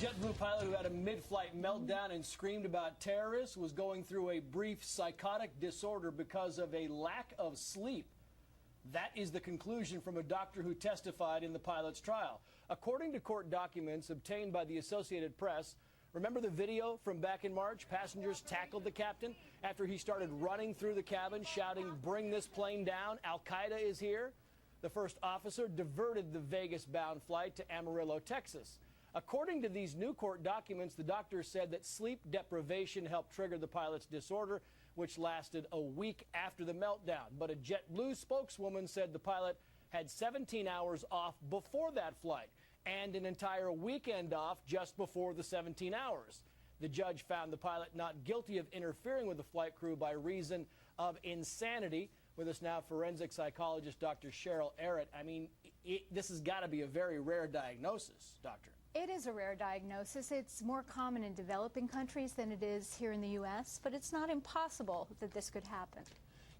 JetBlue pilot who had a mid-flight meltdown and screamed about terrorists was going through a brief psychotic disorder because of a lack of sleep. That is the conclusion from a doctor who testified in the pilot's trial. According to court documents obtained by the Associated Press, remember the video from back in March? Passengers tackled the captain after he started running through the cabin, shouting, "Bring this plane down, Al-Qaeda is here." The first officer diverted the Vegas-bound flight to Amarillo, Texas. According to these new court documents, the doctor said that sleep deprivation helped trigger the pilot's disorder, which lasted a week after the meltdown. But a JetBlue spokeswoman said the pilot had 17 hours off before that flight and an entire weekend off just before the 17 hours. The judge found the pilot not guilty of interfering with the flight crew by reason of insanity. With us now, forensic psychologist Dr. Cheryl Arrett. I mean, this has got to be a very rare diagnosis, doctor. It is a rare diagnosis. It's more common in developing countries than it is here in the U.S., but it's not impossible that this could happen.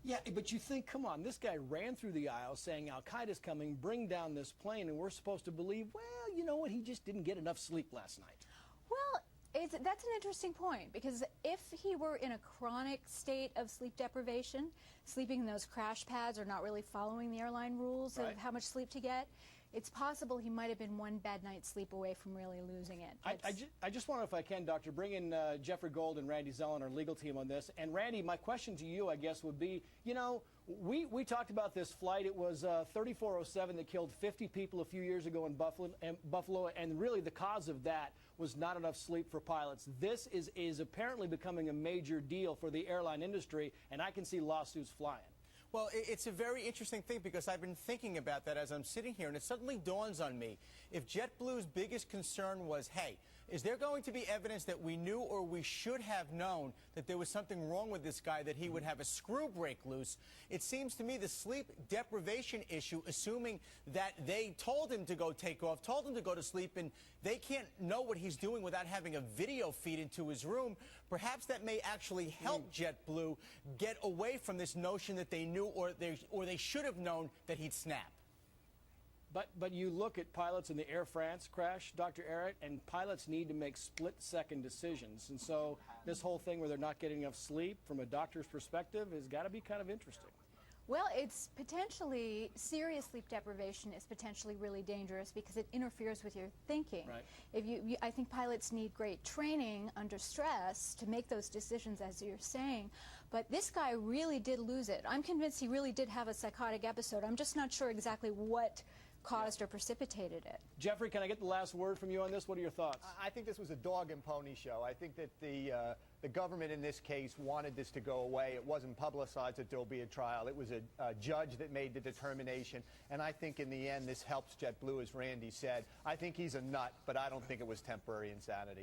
Yeah, but you think, come on, this guy ran through the aisle saying Al-Qaeda's coming, bring down this plane, and we're supposed to believe, well, you know what, he just didn't get enough sleep last night. Well, that's an interesting point, because if he were in a chronic state of sleep deprivation, sleeping in those crash pads or not really following the airline rules of how much sleep to get, it's possible he might have been one bad night's sleep away from really losing it. I just want to, if I can, Doctor, bring in Jeffrey Gold and Randy Zellin, our legal team, on this. And Randy, my question to you, I guess, would be, you know, we talked about this flight. It was 3407 that killed 50 people a few years ago in Buffalo, and really the cause of that was not enough sleep for pilots. This is apparently becoming a major deal for the airline industry, and I can see lawsuits flying. Well, it's a very interesting thing, because I've been thinking about that as I'm sitting here, and it suddenly dawns on me. If JetBlue's biggest concern was, hey, is there going to be evidence that we knew or we should have known that there was something wrong with this guy, that he would have a screw break loose? It seems to me the sleep deprivation issue, assuming that they told him to go take off, told him to go to sleep, and they can't know what he's doing without having a video feed into his room, perhaps that may actually help JetBlue get away from this notion that they knew or they should have known that he'd snap. But you look at pilots in the Air France crash, Dr. Arrett, and pilots need to make split-second decisions. And so this whole thing where they're not getting enough sleep from a doctor's perspective has got to be kind of interesting. Well, it's potentially, serious sleep deprivation is potentially really dangerous because it interferes with your thinking. Right. I think pilots need great training under stress to make those decisions, as you're saying. But this guy really did lose it. I'm convinced he really did have a psychotic episode. I'm just not sure exactly what caused or precipitated it. Jeffrey, can I get the last word from you on this? What are your thoughts? I think this was a dog and pony show. I think that the government in this case wanted this to go away. It wasn't publicized that there'll be a trial. It was a judge that made the determination. And I think in the end this helps JetBlue, as Randy said. I think he's a nut, but I don't think it was temporary insanity.